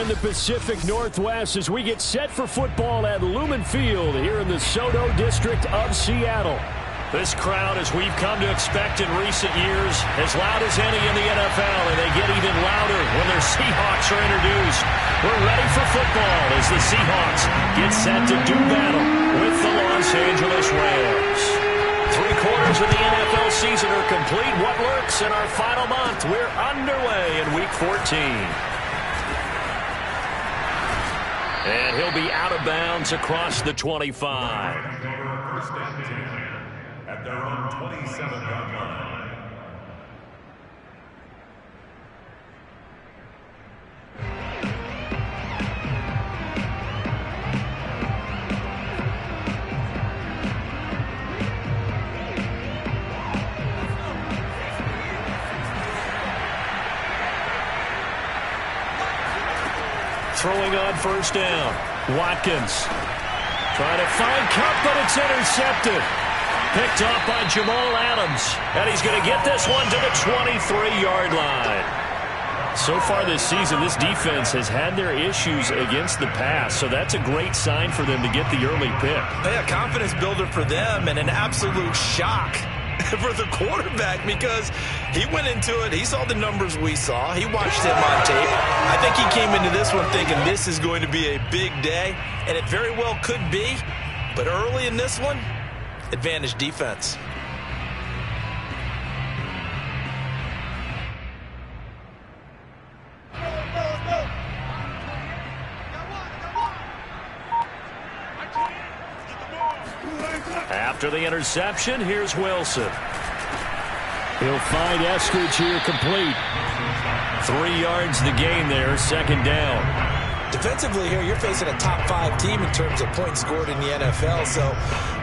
in the Pacific Northwest as we get set for football at Lumen Field here in the Soto district of Seattle. This crowd, as we've come to expect in recent years, as loud as any in the NFL, and they get even louder when their Seahawks are introduced. We're ready for football as the Seahawks get set to do battle with the Los Angeles Rams. 3/4 of the NFL season are complete. What lurks in our final month? We're underway in Week 14. And he'll be out of bounds across the 25. At their own 27-yard line. Throwing on first down. Watkins trying to find Cup, but it's intercepted. Picked off by Jamal Adams. And he's going to get this one to the 23-yard line. So far this season, this defense has had their issues against the pass. So that's a great sign for them to get the early pick. Yeah, confidence builder for them and an absolute shock for the quarterback because he went into it. He saw the numbers we saw. He watched them on tape. I think he came into this one thinking this is going to be a big day, and it very well could be. But early in this one, advantage defense. After the interception, here's Wilson. He'll find Eskridge here complete. 3 yards the gain there, second down. Defensively here, you're facing a top 5 team in terms of points scored in the NFL. So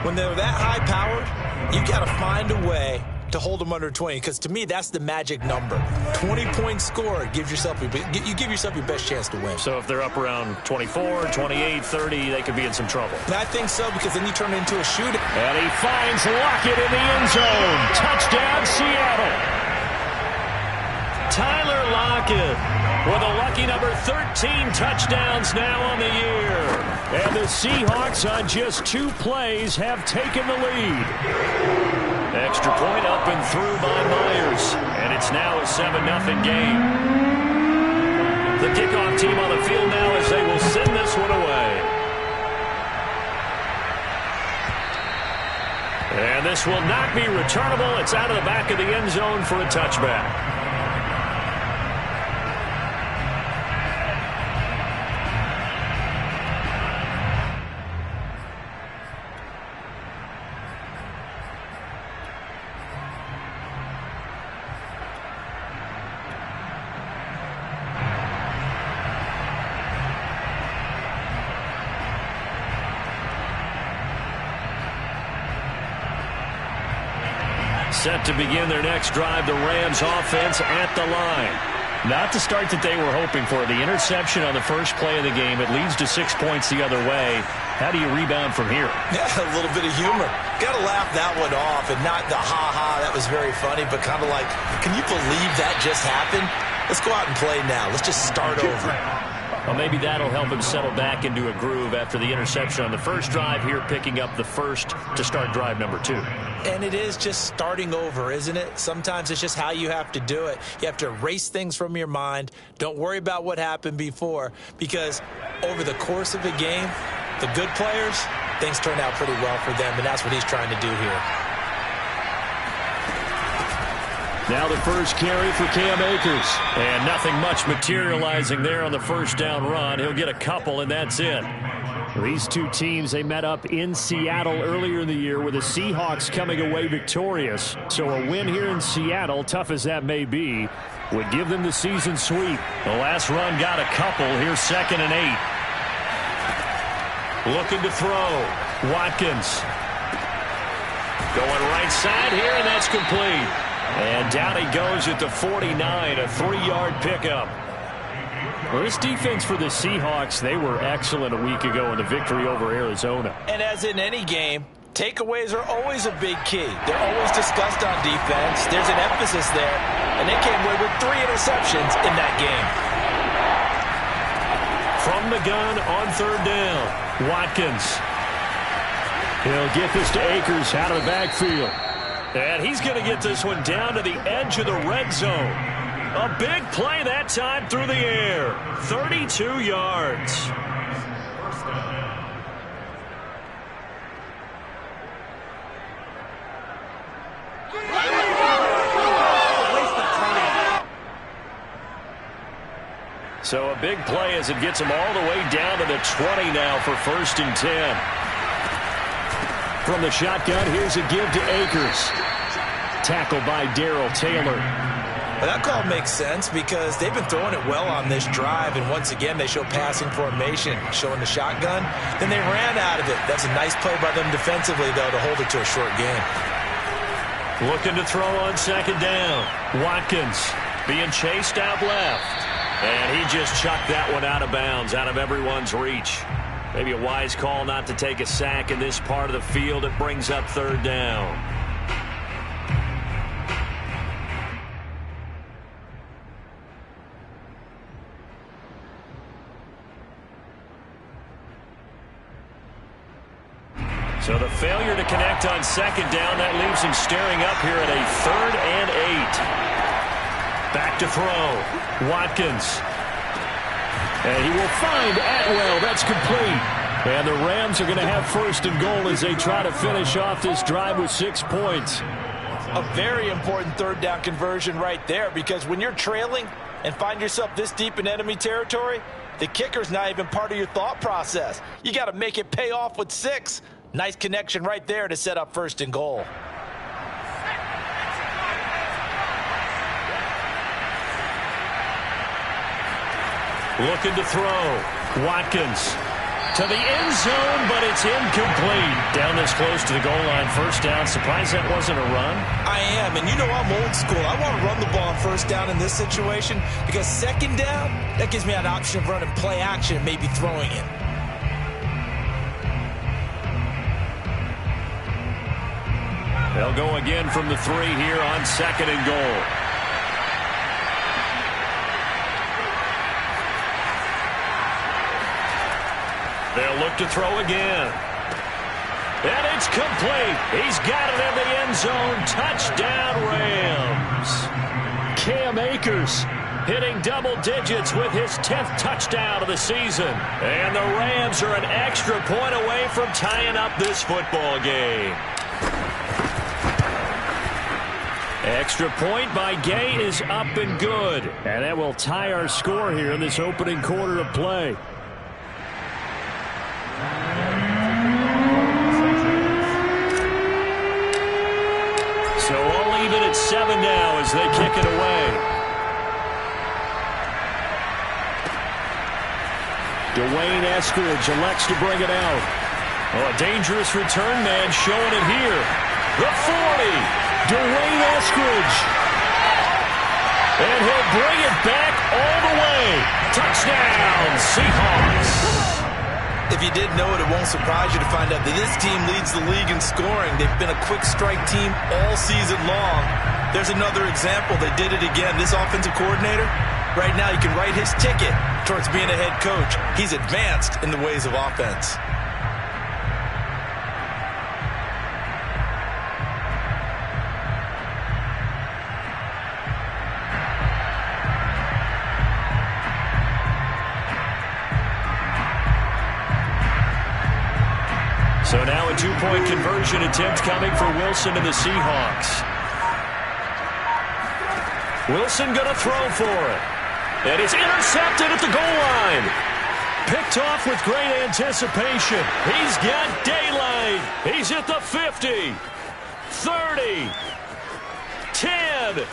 when they're that high-powered, you got to find a way to hold them under 20. Because to me, that's the magic number. 20 points scored gives yourself you give yourself your best chance to win. So if they're up around 24, 28, 30, they could be in some trouble. And I think so because then you turn it into a shootout. And he finds Lockett in the end zone. Touchdown, Seattle. Tyler Lockett with a lucky number 13 touchdowns now on the year. And the Seahawks on just 2 plays have taken the lead. Extra point up and through by Myers. And it's now a 7-0 game. The kickoff team on the field now as they will send this one away. And this will not be returnable. It's out of the back of the end zone for a touchback. Set to begin their next drive, the Rams offense at the line. Not the start that they were hoping for. The interception on the first play of the game, it leads to 6 points the other way. How do you rebound from here? Yeah, a little bit of humor. Got to laugh that one off and not the ha-ha, that was very funny, but kind of like, can you believe that just happened? Let's go out and play now. Let's just start over. Well, maybe that'll help him settle back into a groove after the interception on the first drive here, picking up the first to start drive number 2. And it is just starting over, isn't it? Sometimes it's just how you have to do it. You have to erase things from your mind. Don't worry about what happened before, because over the course of a game, the good players, things turn out pretty well for them, and that's what he's trying to do here. Now the first carry for Cam Akers. And nothing much materializing there on the first down run. He'll get a couple, and that's it. These two teams, they met up in Seattle earlier in the year with the Seahawks coming away victorious. So a win here in Seattle, tough as that may be, would give them the season sweep. The last run got a couple. Here's 2nd and 8. Looking to throw. Watkins. Going right side here, and that's complete. And down he goes at the 49, a 3-yard pickup. Well, this defense for the Seahawks, they were excellent a week ago in the victory over Arizona. And as in any game, takeaways are always a big key. They're always discussed on defense. There's an emphasis there. And they came away with 3 interceptions in that game. the gun on third down. Watkins. He'll get this to Akers out of the backfield. And he's going to get this one down to the edge of the red zone. A big play that time through the air. 32 yards. So a big play as it gets him all the way down to the 20 now for 1st and 10. From the shotgun, here's a give to Akers. Tackled by Darrell Taylor. Well, that call makes sense because they've been throwing it well on this drive, and once again they show passing formation, showing the shotgun. Then they ran out of it. That's a nice play by them defensively, though, to hold it to a short game. Looking to throw on 2nd down. Watkins being chased out left. And he just chucked that one out of bounds, out of everyone's reach. Maybe a wise call not to take a sack in this part of the field. It brings up 3rd down. So the failure to connect on 2nd down, that leaves him staring up here at a 3rd and 8. Back to throw. Watkins. And he will find Atwell. That's complete. And the Rams are going to have 1st and goal as they try to finish off this drive with 6 points. A very important 3rd down conversion right there, because when you're trailing and find yourself this deep in enemy territory, the kicker's not even part of your thought process. You got to make it pay off with 6. Nice connection right there to set up 1st and goal. Looking to throw. Watkins to the end zone, but it's incomplete. Down this close to the goal line. 1st down. Surprised that wasn't a run? I am, and you know I'm old school. I want to run the ball on 1st down in this situation because 2nd down, that gives me an option of running play action and maybe throwing it. They'll go again from the 3 here on 2nd and goal. They'll look to throw again. And it's complete. He's got it in the end zone. Touchdown, Rams. Cam Akers hitting double digits with his 10th touchdown of the season. And the Rams are an extra point away from tying up this football game. Extra point by Gay is up and good. And that will tie our score here in this opening quarter of play. So all even at 7 now as they kick it away. Dwayne Eskridge elects to bring it out. Oh, a dangerous return man showing it here. The 40. Dwayne Eskridge. And he'll bring it back all the way. Touchdown, Seahawks. If you didn't know it, it won't surprise you to find out that this team leads the league in scoring. They've been a quick strike team all season long. There's another example. They did it again. This offensive coordinator, right now you can write his ticket towards being a head coach. He's advanced in the ways of offense. So now a 2-point conversion attempt coming for Wilson and the Seahawks. Wilson going to throw for it. And it's intercepted at the goal line. Picked off with great anticipation. He's got daylight. He's at the 50, 30, 10.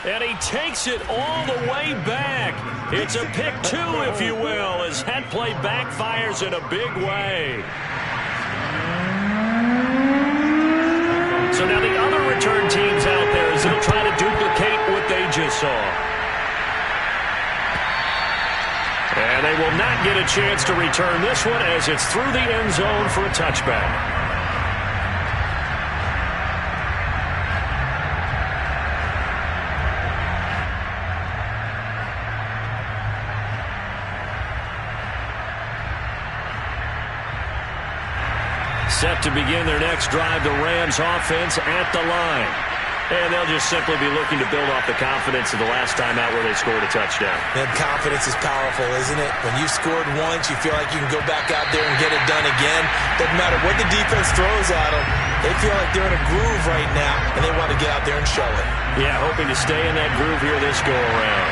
And he takes it all the way back. It's a pick 2, if you will, as that play backfires in a big way. So now the other return teams out there as they'll try to duplicate what they just saw. And they will not get a chance to return this one as it's through the end zone for a touchback. Set to begin their next drive, the Rams offense at the line. And they'll just simply be looking to build off the confidence of the last time out where they scored a touchdown. And confidence is powerful, isn't it? When you scored once, you feel like you can go back out there and get it done again. Doesn't matter what the defense throws at them. They feel like they're in a groove right now, and they want to get out there and show it. Yeah, hoping to stay in that groove here this go-around.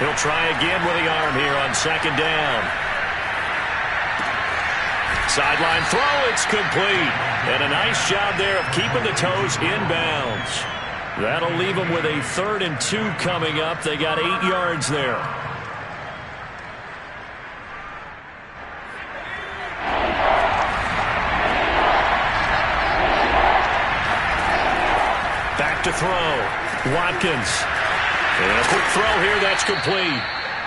He'll try again with the arm here on second down. Sideline throw, it's complete. And a nice job there of keeping the toes inbounds. That'll leave them with a 3rd and 2 coming up. They got 8 yards there. Back to throw. Watkins. And a quick throw here, that's complete.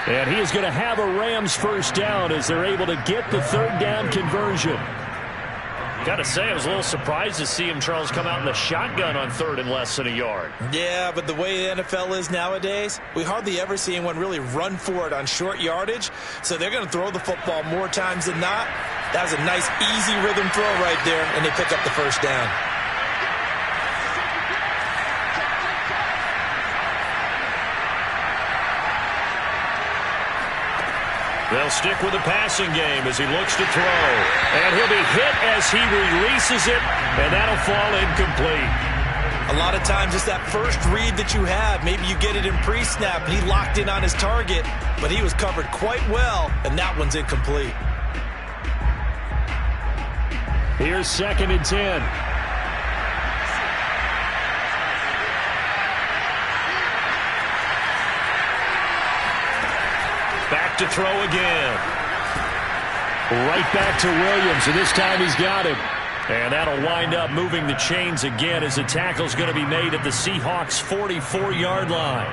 And he is going to have a Rams first down as they're able to get the 3rd down conversion. Got to say, I was a little surprised to see him, Charles, come out in the shotgun on 3rd and less than a yard. Yeah, but the way the NFL is nowadays, we hardly ever see anyone really run for it on short yardage. So they're going to throw the football more times than not. That was a nice, easy rhythm throw right there, and they pick up the first down. They'll stick with the passing game as he looks to throw. And he'll be hit as he releases it, and that'll fall incomplete. A lot of times it's that first read that you have. Maybe you get it in pre-snap, and he locked in on his target, but he was covered quite well, and that one's incomplete. Here's 2nd and 10. Back to throw again. Right back to Williams, and this time he's got him. And that'll wind up moving the chains again as the tackle's going to be made at the Seahawks' 44-yard line.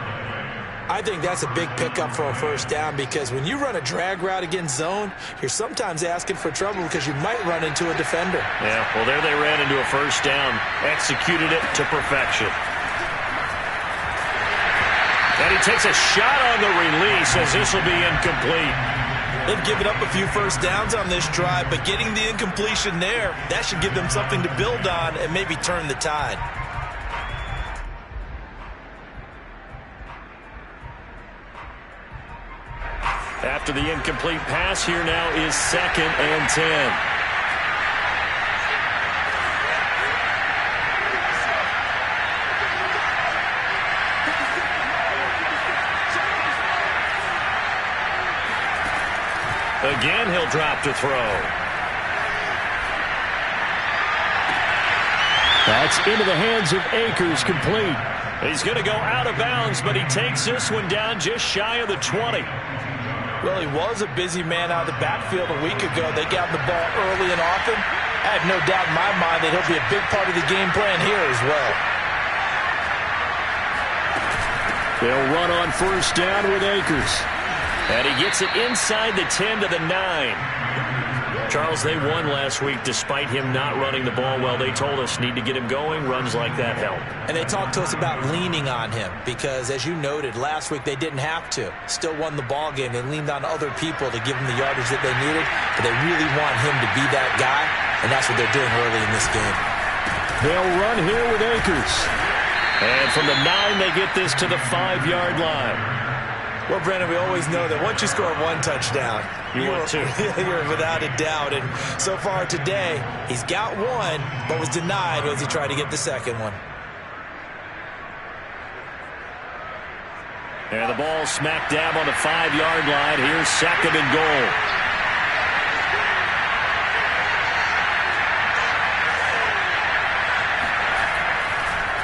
I think that's a big pickup for a first down because when you run a drag route against zone, you're sometimes asking for trouble because you might run into a defender. Yeah, well, there they ran into a first down, executed it to perfection. And he takes a shot on the release as this will be incomplete. They've given up a few first downs on this drive, but getting the incompletion there, that should give them something to build on and maybe turn the tide. After the incomplete pass, here now is 2nd and 10. Again, he'll drop to throw. That's into the hands of Akers, complete. He's going to go out of bounds, but he takes this one down just shy of the 20. Well, he was a busy man out of the backfield a week ago. They got the ball early and often. I have no doubt in my mind that he'll be a big part of the game plan here as well. They'll run on first down with Akers. And he gets it inside the 10 to the 9. Charles, they won last week despite him not running the ball well. They told us need to get him going. Runs like that help. And they talked to us about leaning on him because, as you noted, last week they didn't have to. Still won the ball game. They leaned on other people to give them the yardage that they needed, but they really want him to be that guy, and that's what they're doing early in this game. They'll run here with Akers. And from the 9, they get this to the 5-yard line. Well, Brennan, we always know that once you score one touchdown, want two. You're without a doubt. And so far today, he's got one, but was denied as he tried to get the second one. And the ball smack dab on the 5-yard line. Here's 2nd and goal.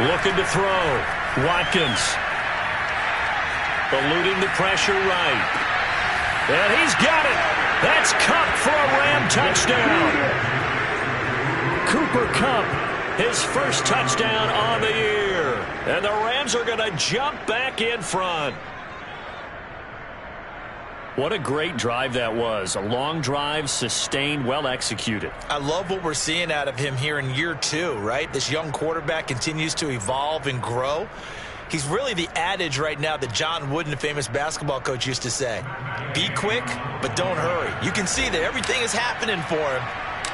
Looking to throw. Watkins. Eluding the pressure right. And he's got it. That's Kupp for a Ram touchdown. Cooper Kupp, his first touchdown on the year. And the Rams are going to jump back in front. What a great drive that was. A long drive, sustained, well executed. I love what we're seeing out of him here in year 2, right? This young quarterback continues to evolve and grow. He's really the adage right now that John Wooden, the famous basketball coach, used to say. Be quick, but don't hurry. You can see that everything is happening for him,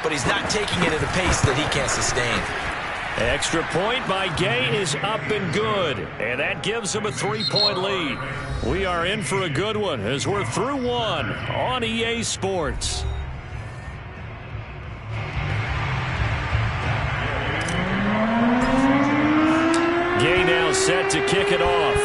but he's not taking it at a pace that he can't sustain. Extra point by Gay is up and good, and that gives him a 3-point lead. We are in for a good one as we're through one on EA Sports. Gay now set to kick it off.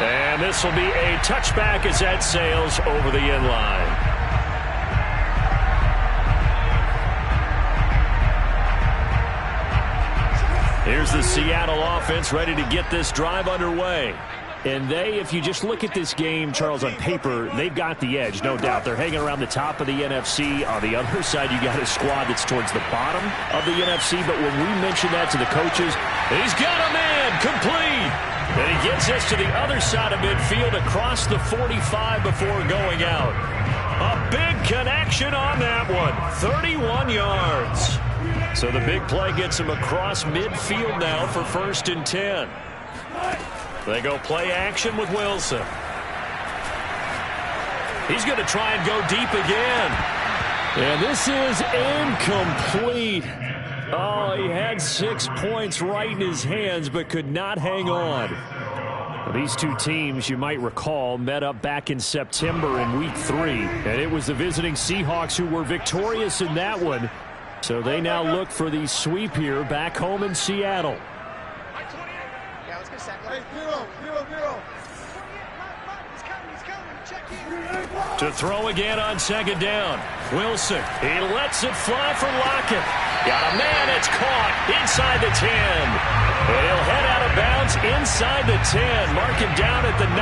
And this will be a touchback as that sails over the end line. Here's the Seattle offense ready to get this drive underway. And if you just look at this game, Charles, on paper, they've got the edge, no doubt. They're hanging around the top of the NFC. On the other side, you got a squad that's towards the bottom of the NFC. But when we mention that to the coaches, he's got a man complete. And he gets us to the other side of midfield across the 45 before going out. A big connection on that one, 31 yards. So the big play gets him across midfield now for 1st and 10. They go play action with Wilson. He's going to try and go deep again. And this is incomplete. Oh, he had 6 points right in his hands but could not hang on. These two teams, you might recall, met up back in September in Week 3. And it was the visiting Seahawks who were victorious in that one. So they now look for the sweep here back home in Seattle. To throw again on 2nd down. Wilson, he lets it fly for Lockett. Got a man, it's caught inside the 10. And he'll head out of bounds inside the 10. Mark him down at the 9.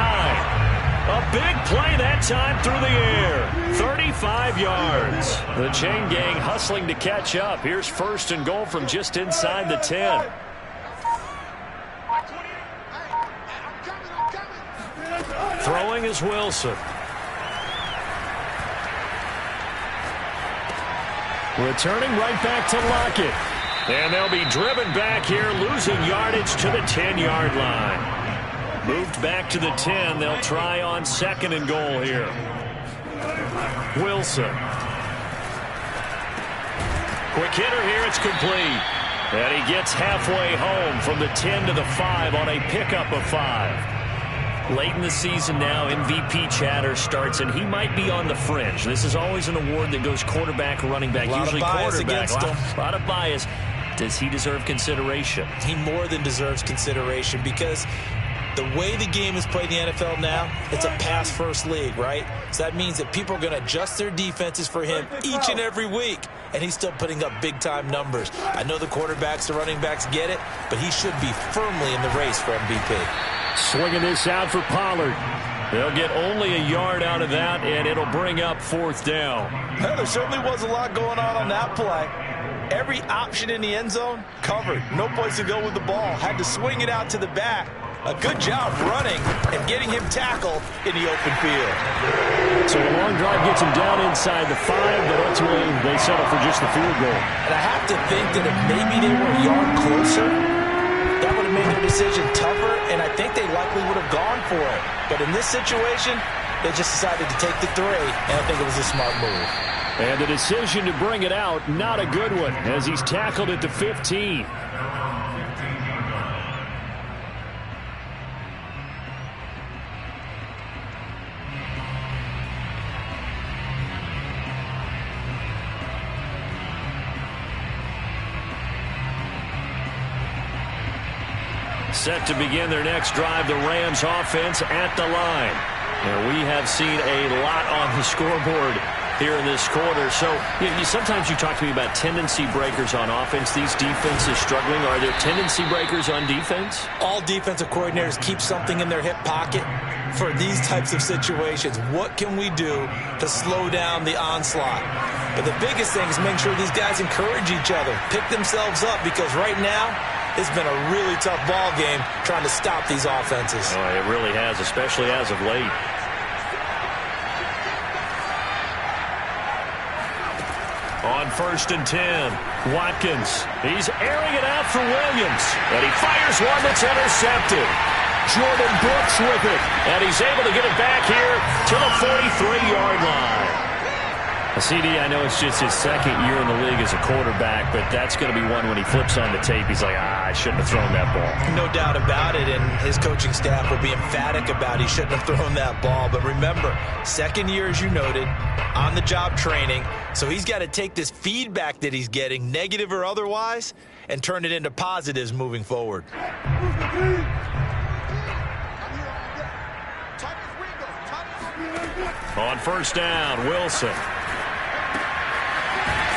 A big play that time through the air. 35 yards. The chain gang hustling to catch up. Here's 1st and goal from just inside the 10. Throwing is Wilson. Returning right back to Lockett. And they'll be driven back here, losing yardage to the 10-yard line. Moved back to the 10. They'll try on 2nd and goal here. Wilson. Quick hitter here. It's complete. And he gets halfway home from the 10 to the 5 on a pickup of 5. Late in the season now, MVP chatter starts, and he might be on the fringe. This is always an award that goes quarterback, running back, usually quarterback. A lot of bias. Does he deserve consideration? He more than deserves consideration because the way the game is played in the NFL now, it's a pass-first league, right? So that means that people are going to adjust their defenses for him each and every week, and he's still putting up big-time numbers. I know the quarterbacks, the running backs get it, but he should be firmly in the race for MVP. Swinging this out for Pollard. They'll get only a yard out of that, and it'll bring up 4th down. Well, there certainly was a lot going on that play. Every option in the end zone covered. No place to go with the ball. Had to swing it out to the back. A good job running and getting him tackled in the open field. So a long drive gets him down inside the 5, but ultimately they settle for just the field goal. And I have to think that if maybe they were a yard closer, that would have made their decision tougher, and I think they likely would have gone for it. But in this situation, they just decided to take the 3, and I think it was a smart move. And the decision to bring it out, not a good one, as he's tackled at the 15. Set to begin their next drive, the Rams offense at the line. And we have seen a lot on the scoreboard here in this quarter. So sometimes you talk to me about tendency breakers on offense. These defenses struggling. Are there tendency breakers on defense? All defensive coordinators keep something in their hip pocket for these types of situations. What can we do to slow down the onslaught? But the biggest thing is make sure these guys encourage each other, pick themselves up, because right now it's been a really tough ball game trying to stop these offenses. Oh, it really has, especially as of late. On 1st and 10, Watkins. He's airing it out for Williams. And he fires one that's intercepted. Jordan Brooks with it. And he's able to get it back here to the 43-yard line. CD, I know it's just his second year in the league as a quarterback, but that's going to be one when he flips on the tape. He's like, I shouldn't have thrown that ball. No doubt about it, and his coaching staff will be emphatic about he shouldn't have thrown that ball. But remember, second year, as you noted, on-the-job training, so he's got to take this feedback that he's getting, negative or otherwise, and turn it into positives moving forward. On 1st down, Wilson.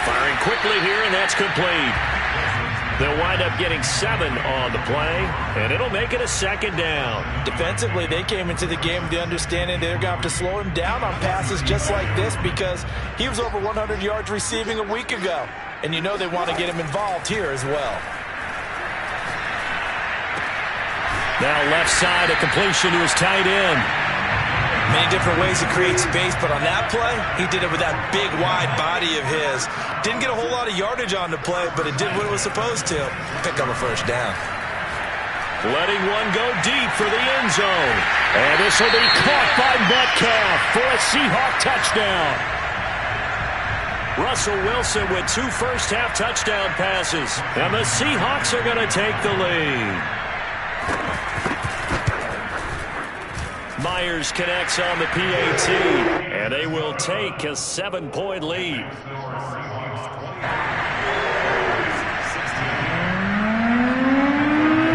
Firing quickly here, and that's complete. They'll wind up getting 7 on the play, and it'll make it a 2nd down. Defensively, they came into the game with the understanding they're going to have to slow him down on passes just like this because he was over 100 yards receiving a week ago. And you know they want to get him involved here as well. Now left side, a completion to his tight end. Many different ways to create space, but on that play, he did it with that big, wide body of his. Didn't get a whole lot of yardage on the play, but it did what it was supposed to. Pick up a 1st down. Letting one go deep for the end zone. And this will be caught by Metcalf for a Seahawk touchdown. Russell Wilson with 2 first-half touchdown passes. And the Seahawks are going to take the lead. Myers connects on the PAT, and they will take a 7-point lead.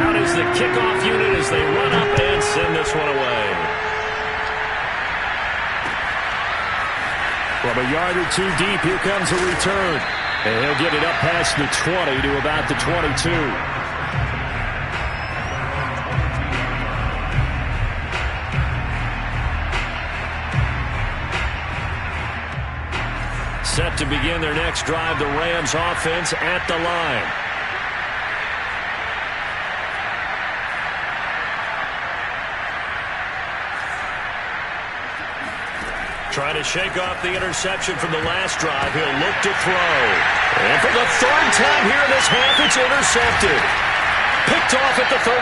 Out is the kickoff unit as they run up and send this one away. From a yard or 2 deep, here comes a return. And he'll get it up past the 20 to about the 22. Set to begin their next drive, the Rams offense at the line. Trying to shake off the interception from the last drive. He'll look to throw. And for the 3rd time here in this half, it's intercepted. Picked off at the 39.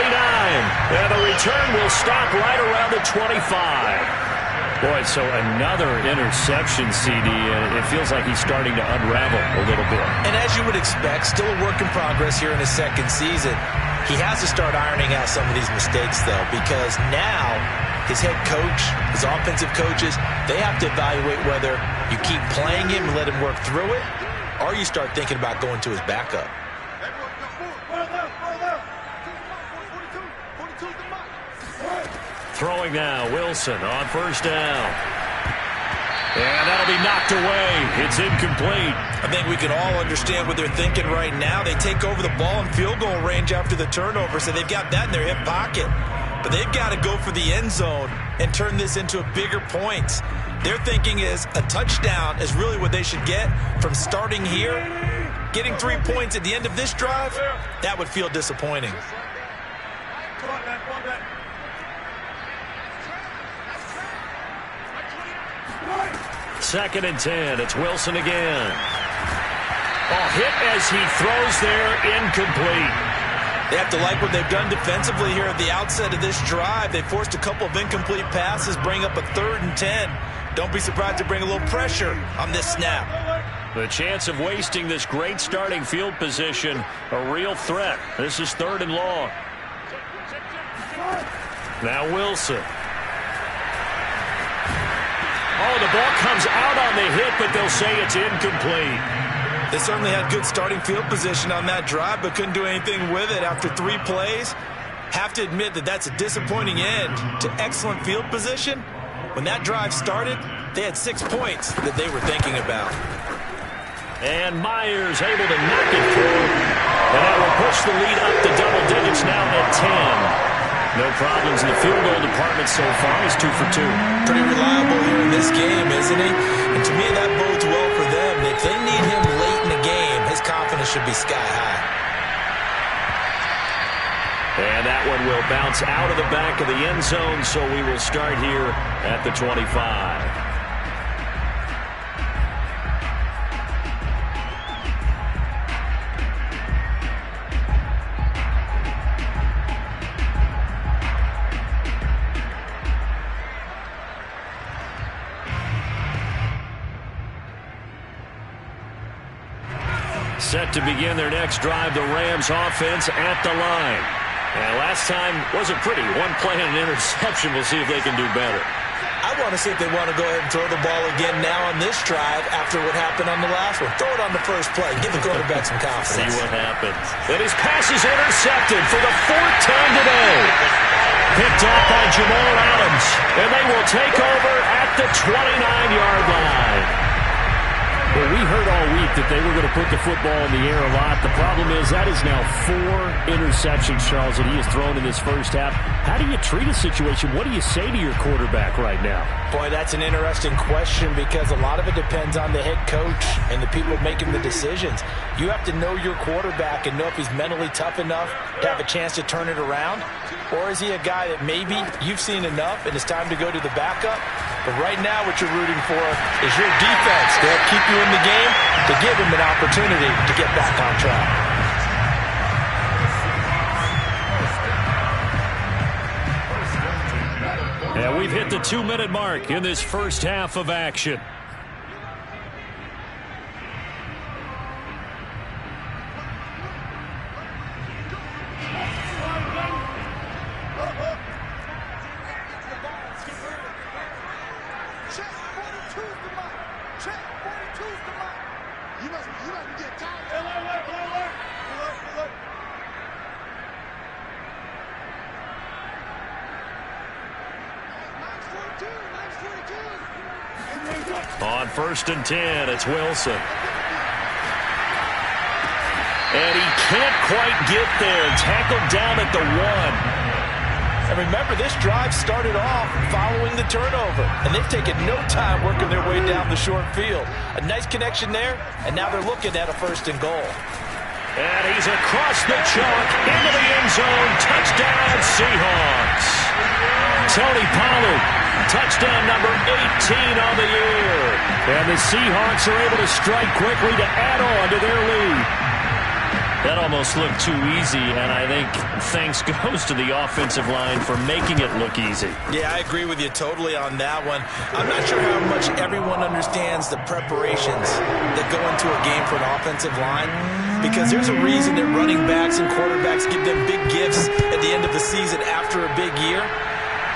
And the return will stop right around the 25. Boy, so another interception, CD, and it feels like he's starting to unravel a little bit. And as you would expect, still a work in progress here in his 2nd season. He has to start ironing out some of these mistakes, though, because now his head coach, his offensive coaches, they have to evaluate whether you keep playing him and let him work through it, or you start thinking about going to his backup. Throwing now, Wilson on 1st down. And that'll be knocked away. It's incomplete. I think we can all understand what they're thinking right now. They take over the ball in field goal range after the turnover, so they've got that in their hip pocket. But they've got to go for the end zone and turn this into a bigger point. Their thinking is a touchdown is really what they should get from starting here. Getting 3 points at the end of this drive, that would feel disappointing. 2nd and 10. It's Wilson again. Oh, hit as he throws there, incomplete. They have to like what they've done defensively here at the outset of this drive. They forced a couple of incomplete passes, bring up a 3rd and 10. Don't be surprised to bring a little pressure on this snap. The chance of wasting this great starting field position, a real threat. This is 3rd and long. Now Wilson. Oh, the ball comes out on the hit, but they'll say it's incomplete. They certainly had good starting field position on that drive, but couldn't do anything with it after 3 plays. Have to admit that that's a disappointing end to excellent field position. When that drive started, they had 6 points that they were thinking about. And Myers able to knock it through. And that will push the lead up to double digits now at 10. No problems in the field goal department so far. He's 2 for 2. Pretty reliable here in this game, isn't he? And to me, that bodes well for them. If they need him late in the game, his confidence should be sky high. And that one will bounce out of the back of the end zone, so we will start here at the 25. Set to begin their next drive, the Rams offense at the line. And last time wasn't pretty. One play and an interception. We'll see if they can do better. I want to see if they want to go ahead and throw the ball again now on this drive after what happened on the last one. Throw it on the first play. Give the quarterback some confidence. See what happens. And his pass is intercepted for the fourth time today. Picked up by Jamal Adams. And they will take over at the 29-yard line. Well, we heard all week that they were going to put the football in the air a lot. The problem is that is now 4 interceptions, Charles, that he has thrown in this first half. How do you treat a situation? What do you say to your quarterback right now? Boy, that's an interesting question because a lot of it depends on the head coach and the people making the decisions. You have to know your quarterback and know if he's mentally tough enough to have a chance to turn it around. Or is he a guy that maybe you've seen enough and it's time to go to the backup? But right now what you're rooting for is your defense to help keep you in the game, to give him an opportunity to get back on track. And we've hit the 2-minute mark in this first half of action. On 1st and 10, it's Wilson. And he can't quite get there. Tackled down at the 1. And remember, this drive started off following the turnover. And they've taken no time working their way down the short field. A nice connection there, and now they're looking at a 1st and goal. And he's across the chalk into the end zone. Touchdown, Seahawks. Tony Pollard, touchdown number 18 on the year. And the Seahawks are able to strike quickly to add on to their lead. That almost looked too easy, and I think thanks goes to the offensive line for making it look easy. Yeah, I agree with you totally on that one. I'm not sure how much everyone understands the preparations that go into a game for an offensive line, because there's a reason that running backs and quarterbacks give them big gifts at the end of the season after a big year.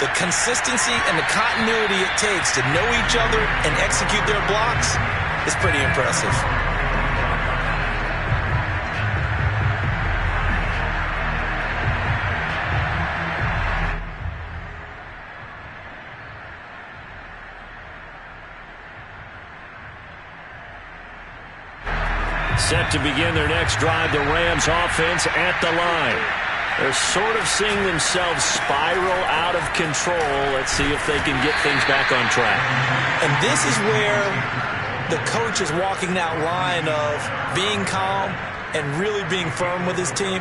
The consistency and the continuity it takes to know each other and execute their blocks is pretty impressive. Set to begin their next drive, the Rams offense at the line. They're sort of seeing themselves spiral out of control. Let's see if they can get things back on track. And this is where the coach is walking that line of being calm and really being firm with his team.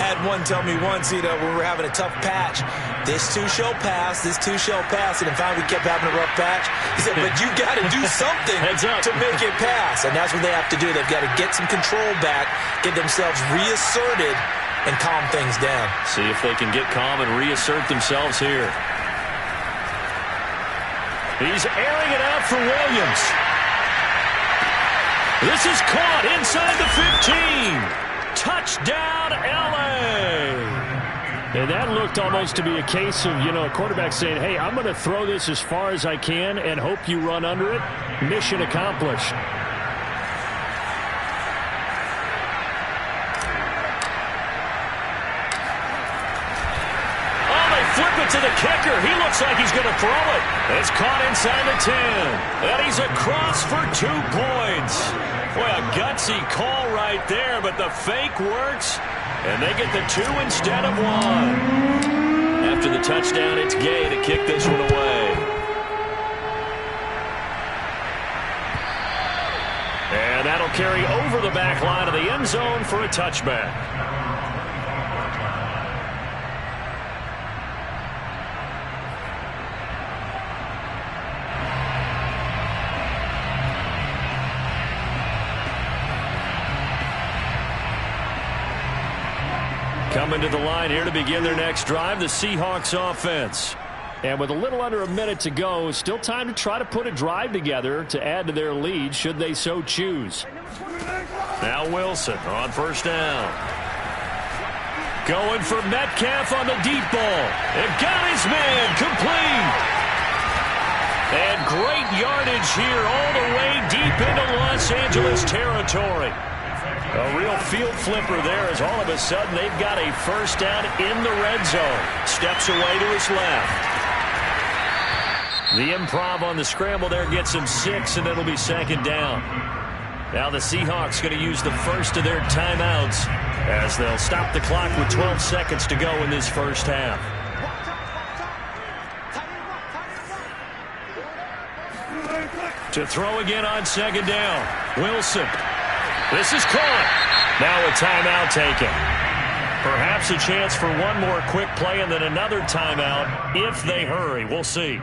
I had one tell me once, when we were having a tough patch, this too shall pass, this too shall pass. And in fact, we kept having a rough patch. He said, but you got to do something to make it pass. And that's what they have to do. They've got to get some control back, get themselves reasserted, and calm things down. See if they can get calm and reassert themselves here. He's airing it out for Williams. This is caught inside the 15. Touchdown, L.A. And that looked almost to be a case of, a quarterback saying, hey, I'm going to throw this as far as I can and hope you run under it. Mission accomplished. Flip it to the kicker. He looks like he's going to throw it. It's caught inside the 10. And he's across for 2 points. Boy, a gutsy call right there, but the fake works. And they get the 2 instead of 1. After the touchdown, it's Gay to kick this one away. And that'll carry over the back line of the end zone for a touchback. Coming to the line here to begin their next drive, the Seahawks offense. And with a little under a minute to go, still time to try to put a drive together to add to their lead should they so choose. Now Wilson on first down. Going for Metcalf on the deep ball. And got his man complete. And great yardage here all the way deep into Los Angeles territory. A real field flipper there as all of a sudden they've got a first down in the red zone. Steps away to his left. The improv on the scramble there gets him 6, and it'll be second down. Now the Seahawks going to use the first of their timeouts as they'll stop the clock with 12 seconds to go in this first half. To throw again on second down. Wilson. This is caught. Now a timeout taken. Perhaps a chance for one more quick play and then another timeout if they hurry. We'll see.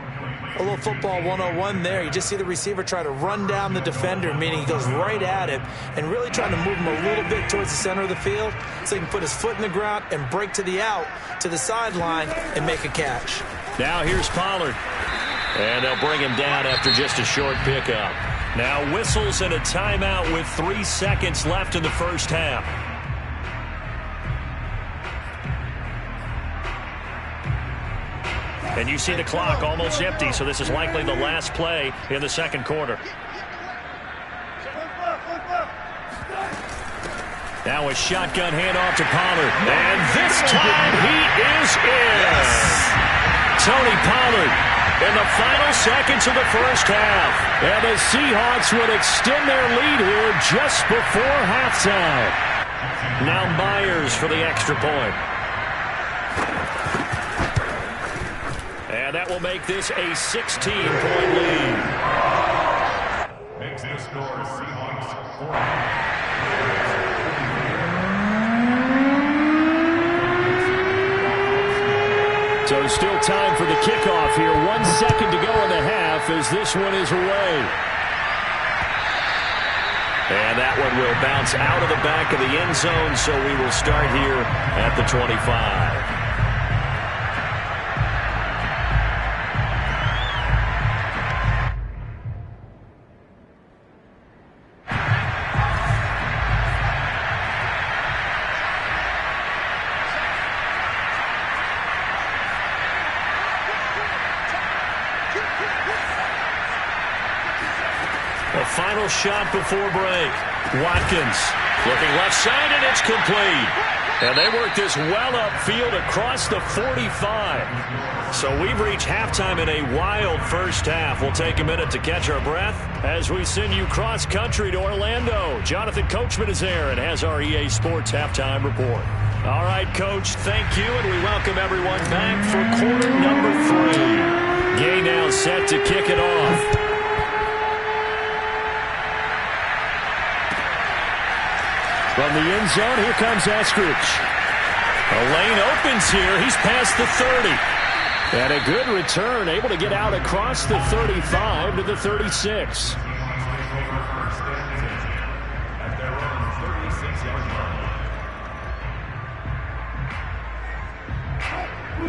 A little football 101 there. You just see the receiver try to run down the defender, meaning he goes right at him and really trying to move him a little bit towards the center of the field so he can put his foot in the ground and break to the out, to the sideline, and make a catch. Now here's Pollard. And they'll bring him down after just a short pickup. Now whistles and a timeout with 3 seconds left in the first half. And you see the clock almost empty, so this is likely the last play in the second quarter. Now a shotgun handoff to Pollard. And this time he is in. Yes. Tony Pollard in the final seconds of the first half. And the Seahawks would extend their lead here just before halftime. Now Myers for the extra point. And that will make this a 16-point lead. Makes the score Seahawks 4. So still time for the kickoff here. 1 second to go in the half as this one is away. And that one will bounce out of the back of the end zone, so we will start here at the 25. Final shot before break. Watkins looking left side, and it's complete. And they work this well upfield across the 45. So we've reached halftime in a wild first half. We'll take a minute to catch our breath as we send you cross-country to Orlando. Jonathan Coachman is there and has our EA Sports halftime report. All right, Coach, thank you, and we welcome everyone back for quarter number 3. Gay now set to kick it off. From the end zone, here comes Eskridge. A lane opens here. He's past the 30. And a good return, able to get out across the 35 to the 36.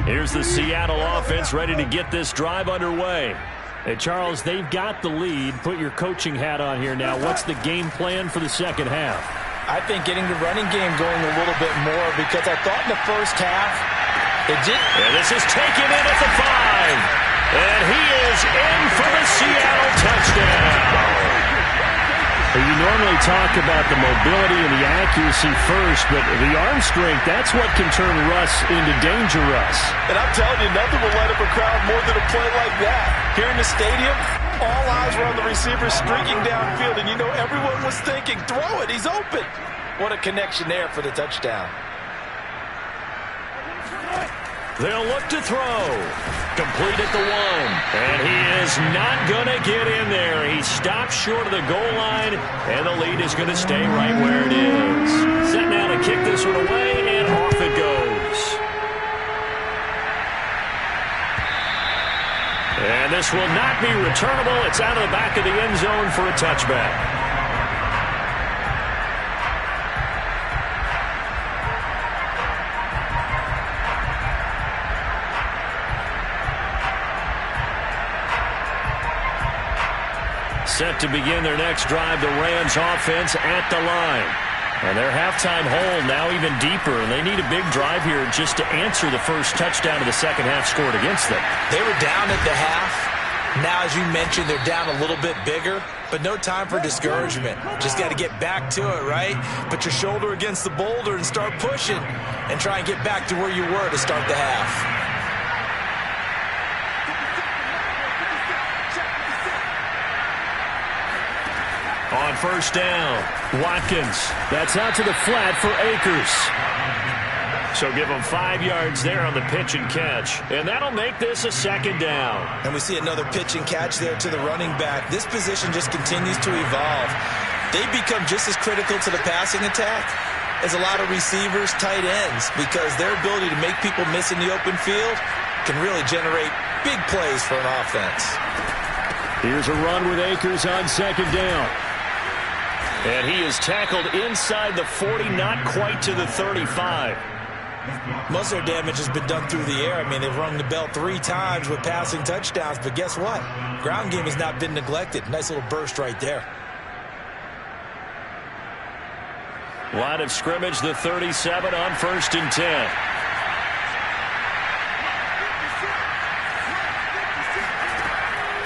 Here's the Seattle offense ready to get this drive underway. Hey, Charles, they've got the lead. Put your coaching hat on here now. What's the game plan for the second half? I think getting the running game going a little bit more because I thought in the first half it did. And this is taken in at the 5. And he is in for the Seattle touchdown. You normally talk about the mobility and the accuracy first, but the arm strength, that's what can turn Russ into danger Russ. And I'm telling you, nothing will light up a crowd more than a play like that. Here in the stadium, all eyes were on the receiver streaking downfield, and you know everyone was thinking, throw it, he's open. What a connection there for the touchdown. They'll look to throw. Complete at the 1. And he is not going to get in there. He stops short of the goal line, and the lead is going to stay right where it is. Set now to kick this one away, and off it goes. And this will not be returnable. It's out of the back of the end zone for a touchback. Set to begin their next drive, the Rams offense at the line. And their halftime hole now even deeper, and they need a big drive here just to answer the first touchdown of the second half scored against them. They were down at the half. Now, as you mentioned, they're down a little bit bigger, but no time for discouragement. Just got to get back to it, right? Put your shoulder against the boulder and start pushing and try and get back to where you were to start the half. On first down, Watkins. That's out to the flat for Akers. So give them 5 yards there on the pitch and catch. And that'll make this a second down. And we see another pitch and catch there to the running back. This position just continues to evolve. They become just as critical to the passing attack as a lot of receivers, tight ends, because their ability to make people miss in the open field can really generate big plays for an offense. Here's a run with Akers on second down. And he is tackled inside the 40, not quite to the 35. Most of their damage has been done through the air. I mean, they've rung the bell 3 times with passing touchdowns, but guess what? Ground game has not been neglected. Nice little burst right there. Line of scrimmage, the 37 on first and 10.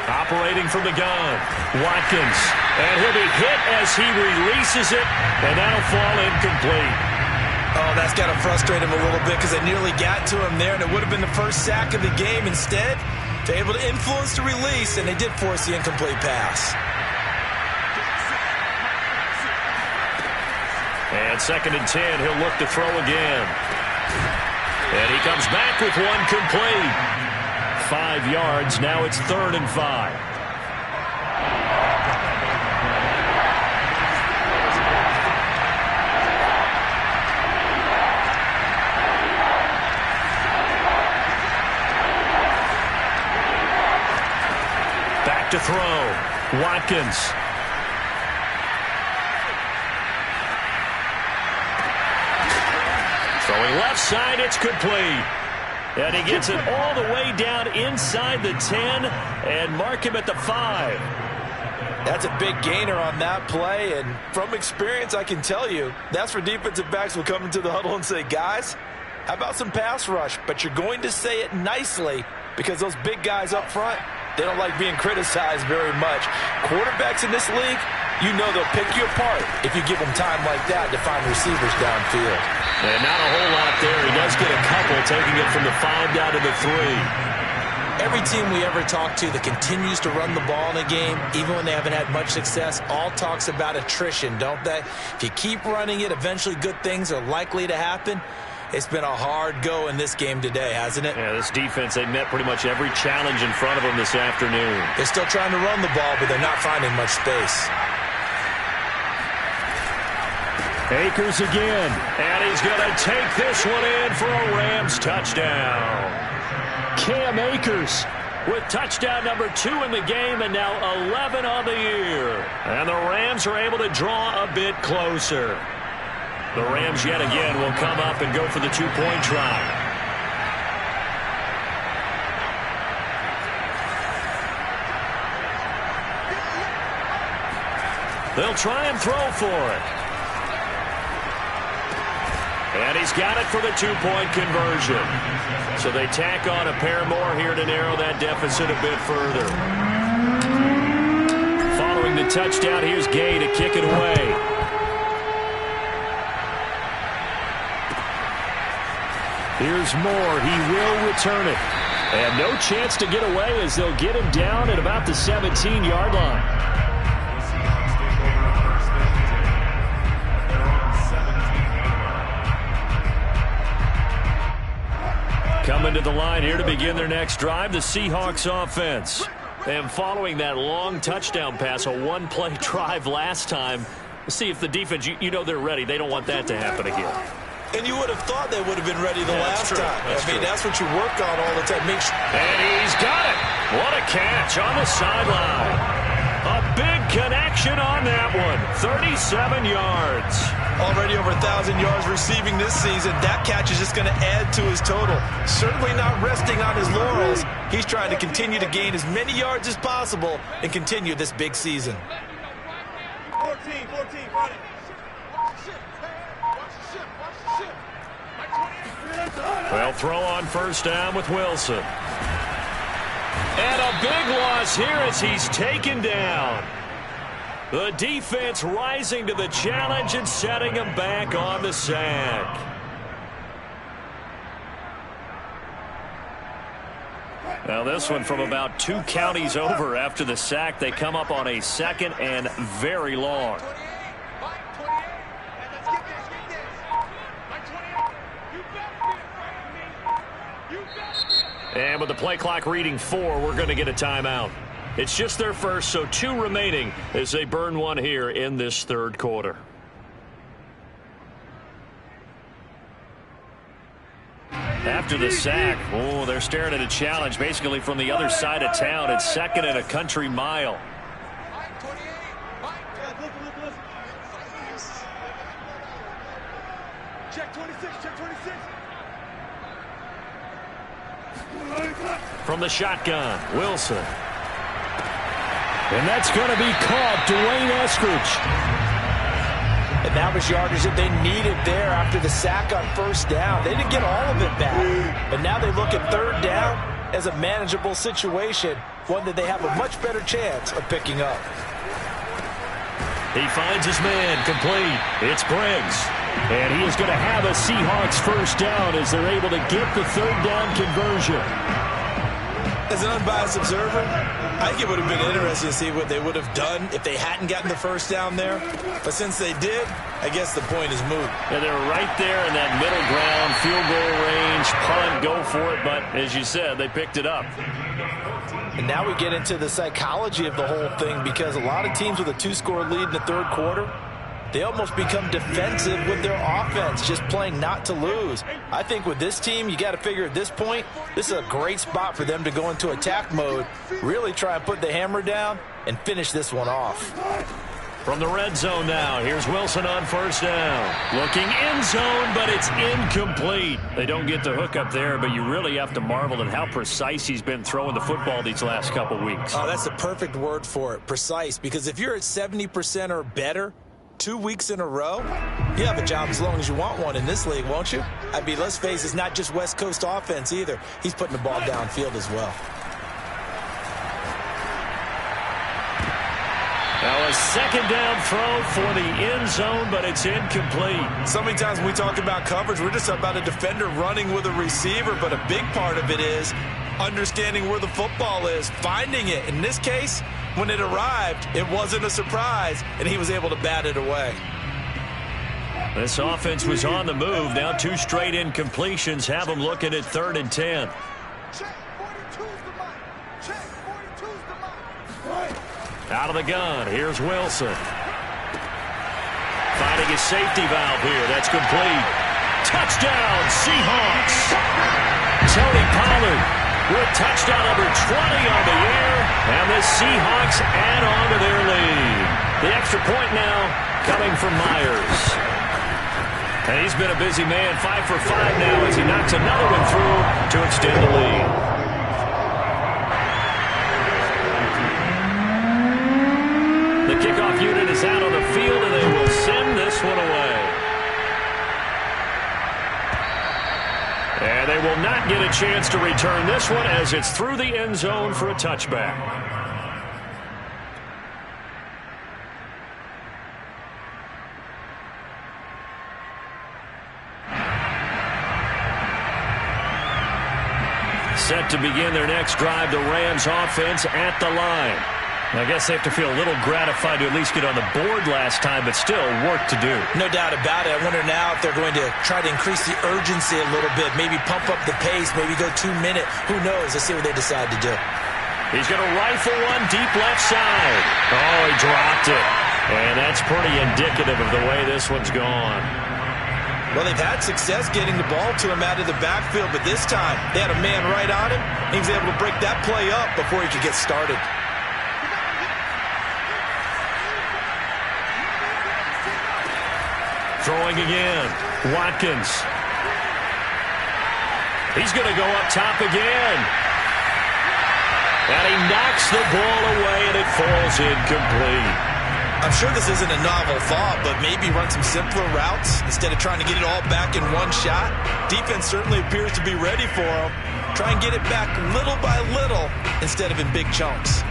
Operating from the gun, Watkins. And he'll be hit as he releases it, and that'll fall incomplete. Oh, that's got to frustrate him a little bit because they nearly got to him there, and it would have been the first sack of the game. Instead, they're able to influence the release, and they did force the incomplete pass. And second and 10, he'll look to throw again. And he comes back with one complete. 5 yards, now it's 3rd and 5. Back to throw, Watkins. Throwing left side, it's complete. And he gets it all the way down inside the 10 and mark him at the 5. That's a big gainer on that play, and from experience, I can tell you, that's where defensive backs will come into the huddle and say, guys, how about some pass rush? But you're going to say it nicely because those big guys up front, they don't like being criticized very much. Quarterbacks in this league, you know they'll pick you apart if you give them time like that to find receivers downfield. And not a whole lot there. He does get a couple, taking it from the 5 down to the 3. Every team we ever talk to that continues to run the ball in a game, even when they haven't had much success, all talks about attrition, don't they? If you keep running it, eventually good things are likely to happen. It's been a hard go in this game today, hasn't it? Yeah, this defense, they met pretty much every challenge in front of them this afternoon. They're still trying to run the ball, but they're not finding much space. Akers again, and he's going to take this one in for a Rams touchdown. Cam Akers with touchdown number 2 in the game and now 11 on the year. And the Rams are able to draw a bit closer. The Rams yet again will come up and go for the 2-point try. They'll try and throw for it. And he's got it for the 2-point conversion. So they tack on a pair more here to narrow that deficit a bit further. Following the touchdown, here's Gay to kick it away. Here's Moore. He will return it. And no chance to get away as they'll get him down at about the 17-yard line. Coming to the line here to begin their next drive, the Seahawks offense. And following that long touchdown pass, a one-play drive last time, see if the defense, you know they're ready. They don't want that to happen again. And you would have thought they would have been ready the last time. That's what you work on all the time. And he's got it. What a catch on the sideline. A big connection on that one. 37 yards. Already over 1,000 yards receiving this season. That catch is just going to add to his total. Certainly not resting on his laurels, He's trying to continue to gain as many yards as possible and continue this big season. 14, run it. Well, throw on first down with Wilson. And a big loss here as he's taken down. The defense rising to the challenge and setting him back on the sack. Now this one from about 2 counties over after the sack. They come up on a 2nd and very long. And with the play clock reading 4, we're going to get a timeout. It's just their first, so 2 remaining as they burn one here in this 3rd quarter. After the sack, they're staring at a challenge basically from the other side of town. It's 2nd and a country mile. Check 26, check 26. From the shotgun, Wilson. And that's going to be caught. Dwayne Eskridge. And that was yardage that they needed there after the sack on first down. They didn't get all of it back. But now they look at 3rd down as a manageable situation, one that they have a much better chance of picking up. He finds his man complete. It's Briggs. And he is going to have a Seahawks first down as they're able to get the 3rd down conversion. As an unbiased observer, I think it would have been interesting to see what they would have done if they hadn't gotten the first down there. But since they did, I guess the point is moot. Yeah, they were right there in that middle ground, field goal range, punt, go for it. But as you said, they picked it up. And now we get into the psychology of the whole thing, because a lot of teams with a 2-score lead in the 3rd quarter, they almost become defensive with their offense, just playing not to lose. I think with this team, you got to figure at this point, this is a great spot for them to go into attack mode, really try and put the hammer down and finish this one off. From the red zone now, here's Wilson on first down. Looking end zone, but it's incomplete. They don't get the hook up there, but you really have to marvel at how precise he's been throwing the football these last couple weeks. Oh, that's the perfect word for it, precise, because if you're at 70% or better 2 weeks in a row, you have a job as long as you want one in this league, won't you? I mean, let's face it, it's not just West Coast offense either. He's putting the ball downfield as well. Now a 2nd down throw for the end zone, but it's incomplete. So many times when we talk about coverage, we're just about a defender running with a receiver, but a big part of it is understanding where the football is, finding it. In this case, when it arrived, it wasn't a surprise, and he was able to bat it away. This offense was on the move. Now 2 straight incompletions have them looking at 3rd and 10. Out of the gun, here's Wilson. Finding his safety valve here. That's complete. Touchdown, Seahawks. Tony Pollard with touchdown number 20 on the year. And the Seahawks add on to their lead. The extra point now coming from Myers. And he's been a busy man, 5 for 5 now as he knocks another one through to extend the lead. The kickoff unit is out on the field, and they will send this one away. And they will not get a chance to return this one as it's through the end zone for a touchback. Set to begin their next drive, the Rams offense at the line. I guess they have to feel a little gratified to at least get on the board last time, but still work to do. No doubt about it. I wonder now if they're going to try to increase the urgency a little bit, maybe pump up the pace, maybe go 2-minute. Who knows? Let's see what they decide to do. He's going to rifle one deep left side. Oh, he dropped it. And that's pretty indicative of the way this one's gone. Well, they've had success getting the ball to him out of the backfield, but this time they had a man right on him. He was able to break that play up before he could get started. Throwing again, Watkins. He's going to go up top again. And he knocks the ball away, and it falls incomplete. I'm sure this isn't a novel thought, but maybe run some simpler routes instead of trying to get it all back in one shot. Defense certainly appears to be ready for him. Try and get it back little by little instead of in big chunks.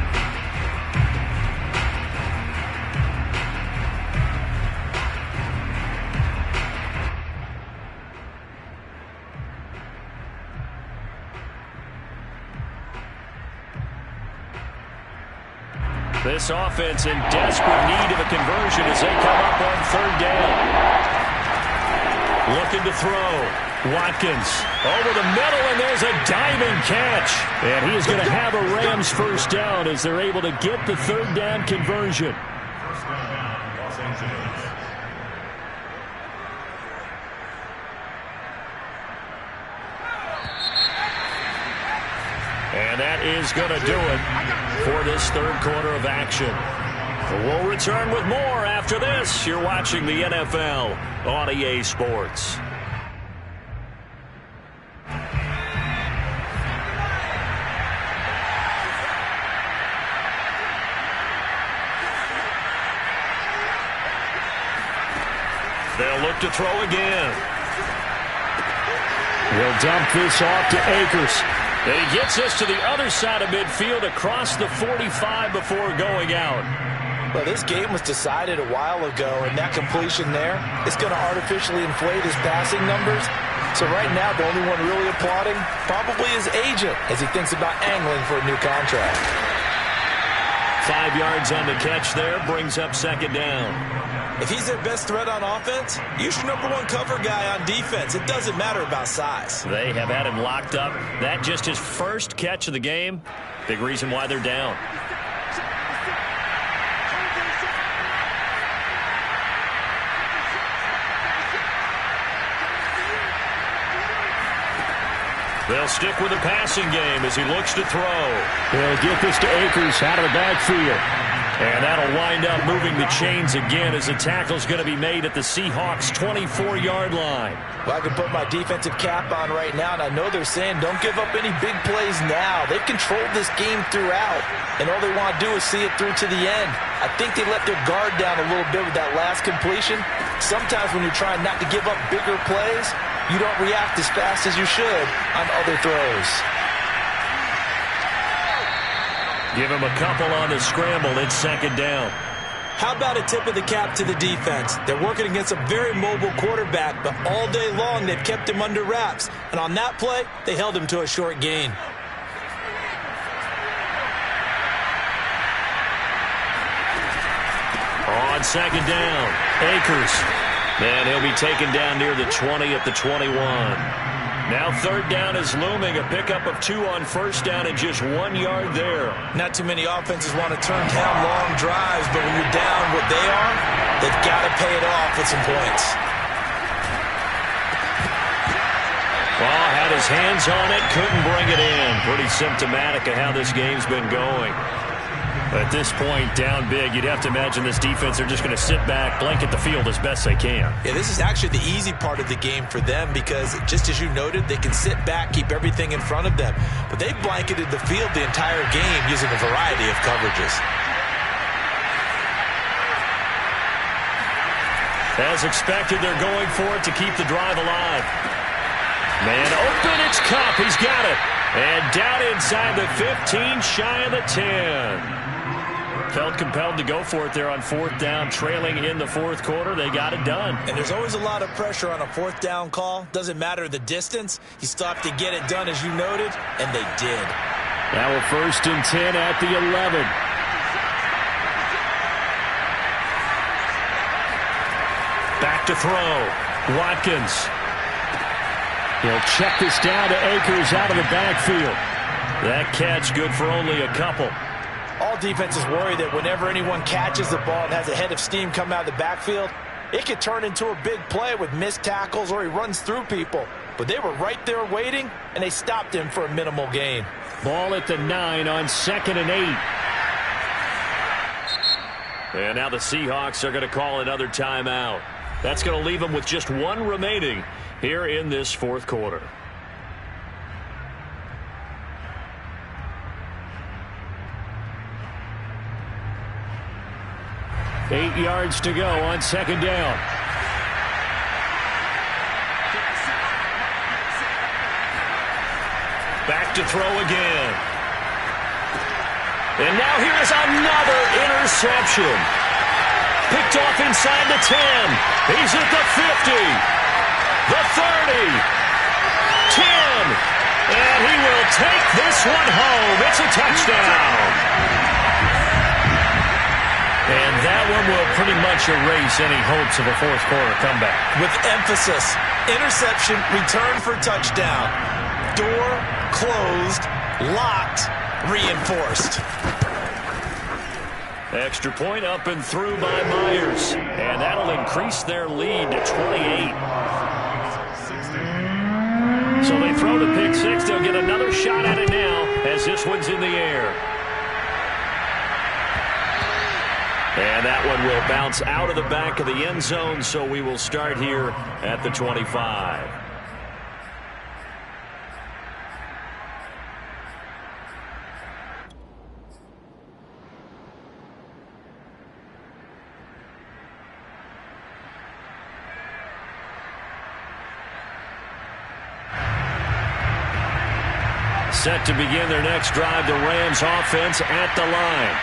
This offense in desperate need of a conversion as they come up on third down. Looking to throw. Watkins over the middle, and there's a diamond catch. And he is going to have a Rams first down as they're able to get the third down conversion. First down, Los Angeles. And that is going to do it for this third quarter of action. We'll return with more after this. You're watching the NFL on EA Sports. They'll look to throw again. He'll dump this off to Akers. And he gets us to the other side of midfield across the 45 before going out. Well, this game was decided a while ago, and that completion there is going to artificially inflate his passing numbers. So right now, the only one really applauding probably his agent as he thinks about angling for a new contract. 5 yards on the catch there, brings up second down. If he's their best threat on offense, use your number one cover guy on defense. It doesn't matter about size. They have had him locked up. That just his first catch of the game. Big reason why they're down. They'll stick with the passing game as he looks to throw. They'll get this to Akers out of the backfield. And that'll wind up moving the chains again as the tackle's going to be made at the Seahawks' 24-yard line. Well, I can put my defensive cap on right now, and I know they're saying don't give up any big plays now. They've controlled this game throughout, and all they want to do is see it through to the end. I think they let their guard down a little bit with that last completion. Sometimes when you're trying not to give up bigger plays, you don't react as fast as you should on other throws. Give him a couple on the scramble. It's second down. How about a tip of the cap to the defense? They're working against a very mobile quarterback, but all day long they've kept him under wraps. And on that play, they held him to a short gain. On second down, Akers. And he'll be taken down near the 20 at the 21. Now third down is looming, a pickup of 2 on first down and just 1 yard there. Not too many offenses want to turn down long drives, but when you're down what they are, they've got to pay it off with some points. Well, had his hands on it, couldn't bring it in. Pretty symptomatic of how this game's been going. At this point, down big, you'd have to imagine this defense are just going to sit back, blanket the field as best they can. Yeah, this is actually the easy part of the game for them because, just as you noted, they can sit back, keep everything in front of them. But they've blanketed the field the entire game using a variety of coverages. As expected, they're going for it to keep the drive alive. Man open, it's Kupp. He's got it. And down inside the 15, shy of the 10. Felt compelled to go for it there on fourth down, trailing in the fourth quarter. They got it done. And there's always a lot of pressure on a fourth down call. Doesn't matter the distance. You still have to get it done, as you noted, and they did. Now a 1st and 10 at the 11. Back to throw. Watkins. He'll check this down to Akers out of the backfield. That catch good for only a couple. All defenses worry that whenever anyone catches the ball and has a head of steam come out of the backfield, it could turn into a big play with missed tackles or he runs through people. But they were right there waiting, and they stopped him for a minimal gain. Ball at the 9 on 2nd and 8. And now the Seahawks are going to call another timeout. That's going to leave them with just 1 remaining here in this fourth quarter. 8 yards to go on second down. Back to throw again. And now here's another interception. Picked off inside the 10. He's at the 50. The 30. 10. And he will take this one home. It's a touchdown. And that one will pretty much erase any hopes of a fourth quarter comeback. With emphasis. Interception, return for touchdown. Door closed, locked, reinforced. Extra point up and through by Myers. And that'll increase their lead to 28. So they throw the pick six. They'll get another shot at it now as this one's in the air. And that one will bounce out of the back of the end zone, so we will start here at the 25. Set to begin their next drive, the Rams offense at the line.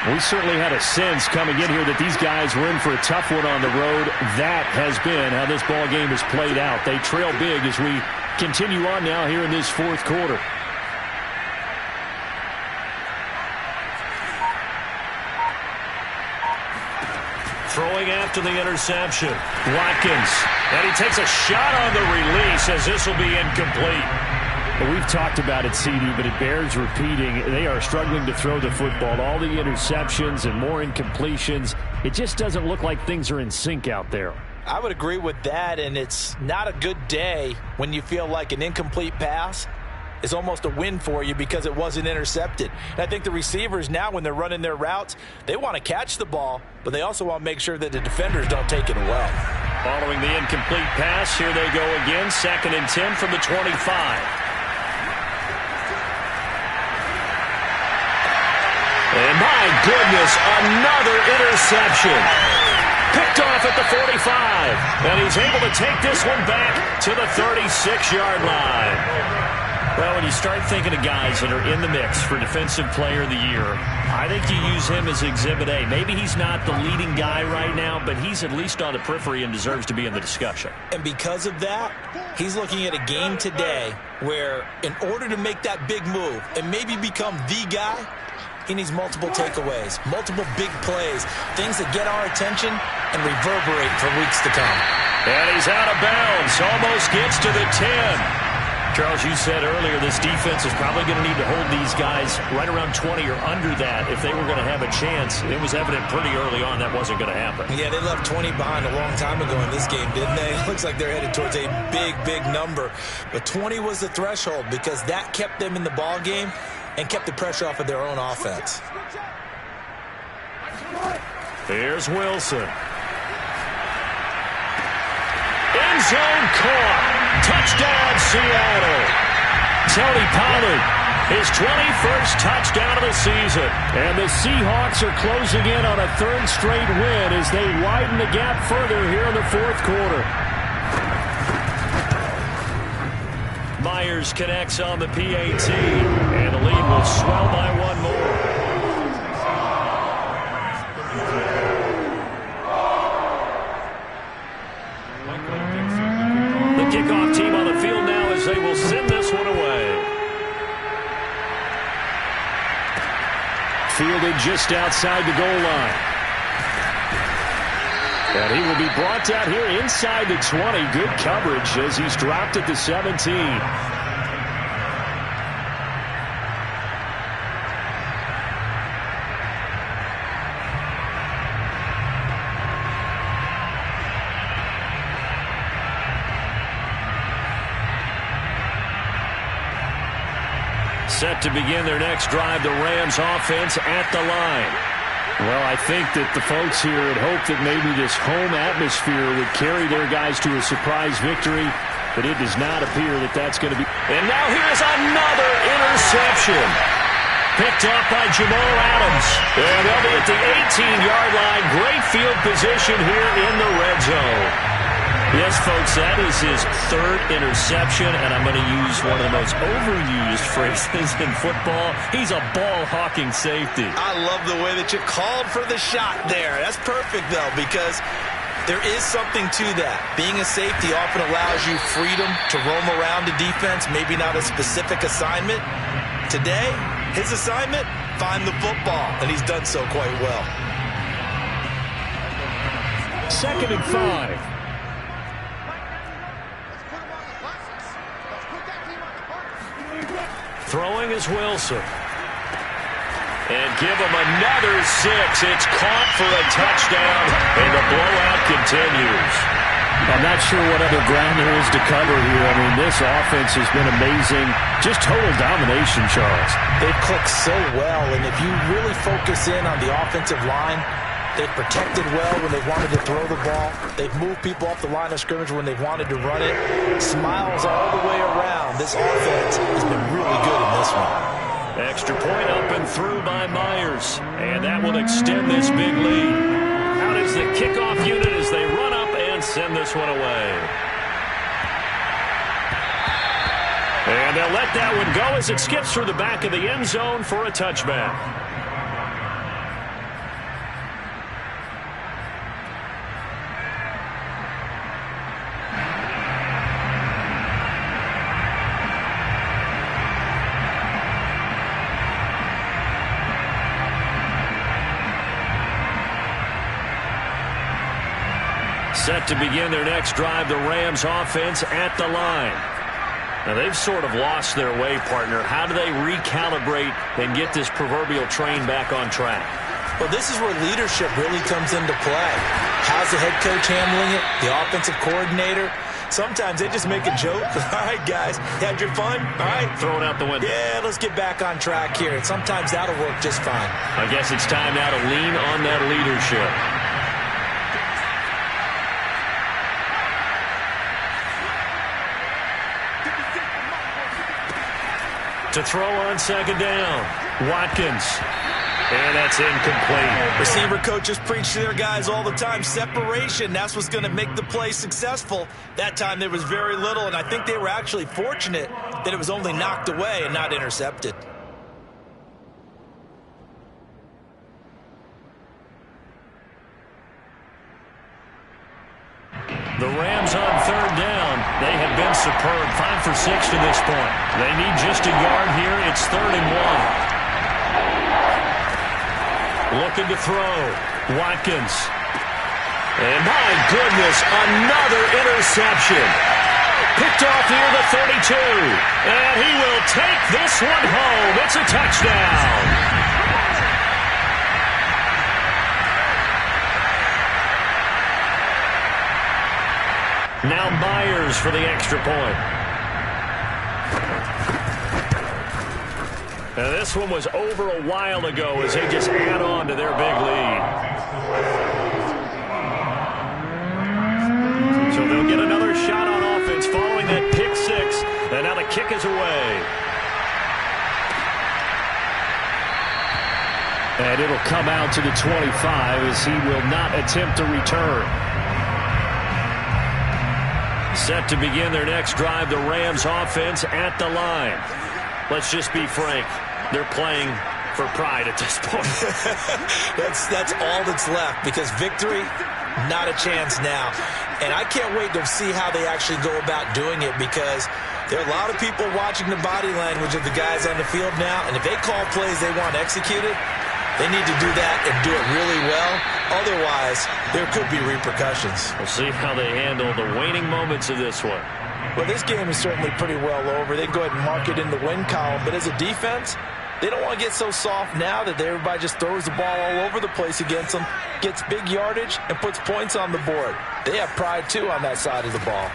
We certainly had a sense coming in here that these guys were in for a tough one on the road. That has been how this ball game has played out. They trail big as we continue on now here in this fourth quarter. Throwing after the interception. Watkins. And he takes a shot on the release as this will be incomplete. We've talked about it, CD, but it bears repeating. They are struggling to throw the football. All the interceptions and more incompletions. It just doesn't look like things are in sync out there. I would agree with that, and it's not a good day when you feel like an incomplete pass is almost a win for you because it wasn't intercepted. And I think the receivers now, when they're running their routes, they want to catch the ball, but they also want to make sure that the defenders don't take it away. Following the incomplete pass, here they go again. 2nd and 10 from the 25. And my goodness, another interception. Picked off at the 45. And he's able to take this one back to the 36-yard line. Well, when you start thinking of guys that are in the mix for Defensive Player of the Year, I think you use him as Exhibit A. Maybe he's not the leading guy right now, but he's at least on the periphery and deserves to be in the discussion. And because of that, he's looking at a game today where in order to make that big move and maybe become the guy, he needs multiple takeaways, multiple big plays, things that get our attention and reverberate for weeks to come. And he's out of bounds, almost gets to the 10. Charles, you said earlier this defense is probably going to need to hold these guys right around 20 or under that if they were going to have a chance. It was evident pretty early on that wasn't going to happen. Yeah, they left 20 behind a long time ago in this game, didn't they? Looks like they're headed towards a big, big number. But 20 was the threshold because that kept them in the ball game and kept the pressure off of their own offense. Here's Wilson. End zone caught. Touchdown, Seattle. Tony Pollard, his 21st touchdown of the season. And the Seahawks are closing in on a 3rd straight win as they widen the gap further here in the 4th quarter. Myers connects on the PAT, and the lead will swell by one more. The kickoff team on the field now as they will send this one away. Fielded just outside the goal line. And he will be brought down here inside the 20. Good coverage as he's dropped at the 17. Set to begin their next drive, the Rams offense at the line. Well, I think that the folks here had hoped that maybe this home atmosphere would carry their guys to a surprise victory, but it does not appear that that's going to be. And now here's another interception. Picked up by Jamal Adams. And they'll be at the 18-yard line. Great field position here in the red zone. Yes, folks, that is his third interception, and I'm going to use one of the most overused phrases in football. He's a ball-hawking safety. I love the way that you called for the shot there. That's perfect, though, because there is something to that. Being a safety often allows you freedom to roam around the defense, maybe not a specific assignment. Today, his assignment, find the football, and he's done so quite well. 2nd and 5. Throwing is Wilson. And give him another 6. It's caught for a touchdown, and the blowout continues. I'm not sure what other ground there is to cover here. I mean, this offense has been amazing. Just total domination, Charles. They've clicked so well, and if you really focus in on the offensive line, they've protected well when they've wanted to throw the ball. They've moved people off the line of scrimmage when they've wanted to run it. Smiles all the way around. This offense has been really good in this one. Extra point up and through by Myers. And that will extend this big lead. Out is the kickoff unit as they run up and send this one away. And they'll let that one go as it skips through the back of the end zone for a touchback. Set to begin their next drive, the Rams offense at the line. Now, they've sort of lost their way, partner. How do they recalibrate and get this proverbial train back on track? Well, this is where leadership really comes into play. How's the head coach handling it? The offensive coordinator? Sometimes they just make a joke. All right, guys, had your fun? All right. Throw it out the window. Yeah, let's get back on track here. And sometimes that'll work just fine. I guess it's time now to lean on that leadership. To throw on 2nd down, Watkins. And that's incomplete. Receiver coaches preach to their guys all the time. Separation, that's what's going to make the play successful. That time there was very little, and I think they were actually fortunate that it was only knocked away and not intercepted. The Rams on 3rd down. They have been superb. 5 for 6 to this point. They need just a yard here. It's 3rd and 1. Looking to throw. Watkins. And my goodness, another interception. Picked off near the 32. And he will take this one home. It's a touchdown. Now Myers for the extra point. Now this one was over a while ago as they just add on to their big lead. So they'll get another shot on offense following that pick 6. And now the kick is away. And it'll come out to the 25 as he will not attempt to return. Set to begin their next drive, the Rams offense at the line. Let's just be frank. They're playing for pride at this point. That's all that's left, because victory, not a chance now. And I can't wait to see how they actually go about doing it, because there are a lot of people watching the body language of the guys on the field now, and if they call plays they want executed, they need to do that and do it really well. Otherwise, there could be repercussions. We'll see how they handle the waning moments of this one. Well, this game is certainly pretty well over. They go ahead and mark it in the win column. But as a defense, they don't want to get so soft now that everybody just throws the ball all over the place against them, gets big yardage, and puts points on the board. They have pride, too, on that side of the ball.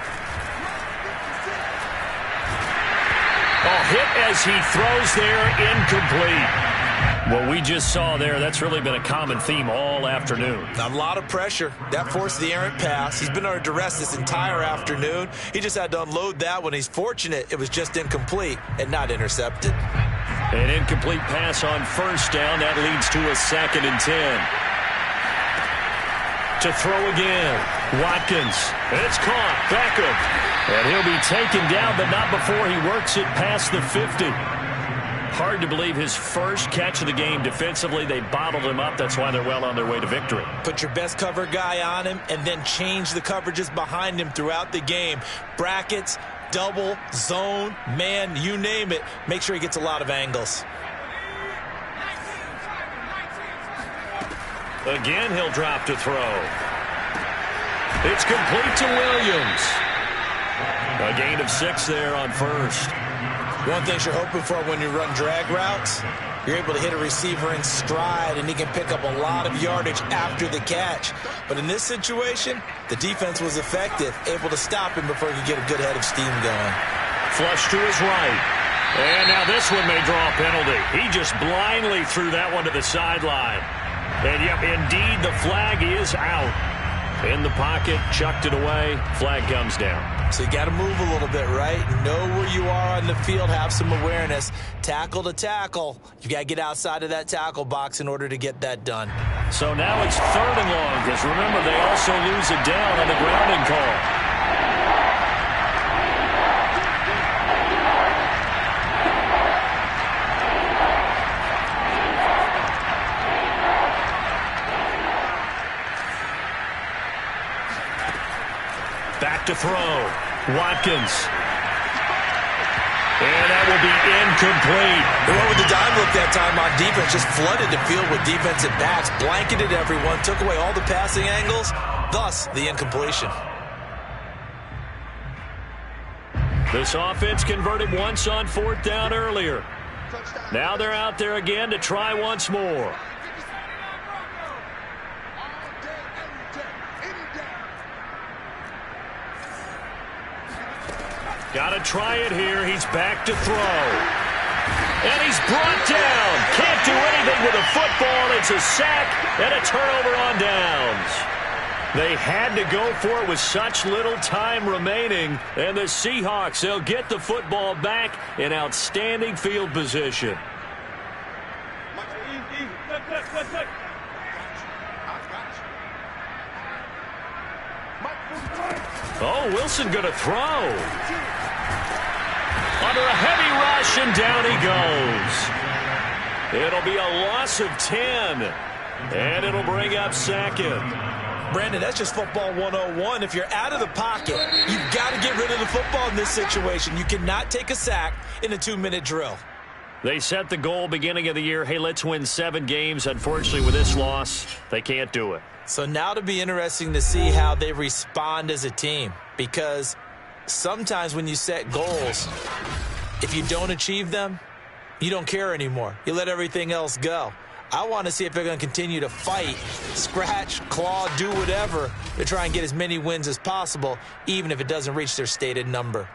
Oh, hit as he throws there, incomplete. What we just saw there, that's really been a common theme all afternoon. A lot of pressure. That forced the errant pass. He's been under duress this entire afternoon. He just had to unload that one. He's fortunate it was just incomplete and not intercepted. An incomplete pass on 1st down. That leads to a 2nd and 10. To throw again. Watkins. It's caught. Beckham. And he'll be taken down, but not before he works it past the 50. Hard to believe his first catch of the game defensively. They bottled him up. That's why they're well on their way to victory. Put your best cover guy on him and then change the coverages behind him throughout the game. Brackets, double, zone, man, you name it. Make sure he gets a lot of angles. Again, he'll drop to throw. It's complete to Williams. A gain of 6 there on first. One thing you're hoping for when you run drag routes, you're able to hit a receiver in stride, and he can pick up a lot of yardage after the catch. But in this situation, the defense was effective, able to stop him before he could get a good head of steam going. Flush to his right. And now this one may draw a penalty. He just blindly threw that one to the sideline. And, yep, indeed, the flag is out. In the pocket, chucked it away. Flag comes down. So you got to move a little bit, right? Know where you are on the field, have some awareness. Tackle to tackle. You got to get outside of that tackle box in order to get that done. So now it's 3rd and long, because remember, they also lose it down on the grounding call. Back to throw. Watkins. And that will be incomplete. They went with the dime look that time on defense. Just flooded the field with defensive backs. Blanketed everyone. Took away all the passing angles. Thus, the incompletion. This offense converted once on 4th down earlier. Now they're out there again to try once more. Got to try it here. He's back to throw. And he's brought down. Can't do anything with a football. It's a sack and a turnover on downs. They had to go for it with such little time remaining. And the Seahawks, they'll get the football back in outstanding field position. Oh, Wilson going to throw. Under a heavy rush, and down he goes. It'll be a loss of 10, and it'll bring up 2nd. Brandon, that's just football 101. If you're out of the pocket, you've got to get rid of the football in this situation. You cannot take a sack in a 2-minute drill. They set the goal beginning of the year, hey, let's win 7 games. Unfortunately, with this loss, they can't do it. So now it'll be interesting to see how they respond as a team, because sometimes when you set goals, if you don't achieve them, you don't care anymore. You let everything else go. I want to see if they're going to continue to fight, scratch, claw, do whatever to try and get as many wins as possible, even if it doesn't reach their stated number.